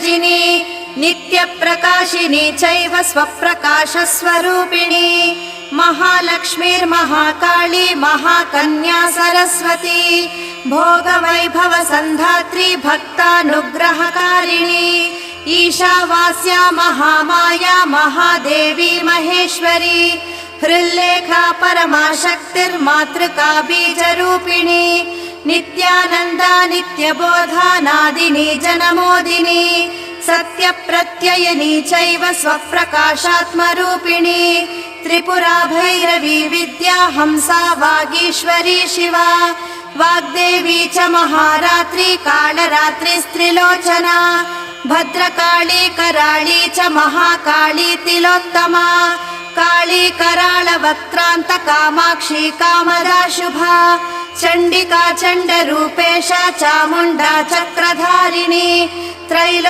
निरञ्जिनी नित्यप्रकाशिनी चैव स्वप्रकाशस्वरूपिणी महालक्ष्मीर्महाकाली महाकन्या सरस्वती भोगवैभवसन्धात्री भक्तानुग्रहकारिणी ईशावास्या महामाया महादेवी महेश्वरी हृल्लेखा परमाशक्तिर्मातृका बीजरूपिणी नित्यानन्दा नित्यबोधा नादिनी जनमोदिनी सत्यप्रत्ययिनी चैव स्वप्रकाशात्मरूपिणी त्रिपुरा भैरवी विद्या हंसा वागीश्वरी शिवा वाग्देवी च महारात्री कालरात्रिस्त्रिलोचना भद्रकाली कराळी च महाकाली तिलोत्तमा काली कराळवक्त्रान्त कामाक्षी कामदा शुभा चण्डिका चण्डरूपेशा चामुण्डा चक्रधारिणी त्रैलो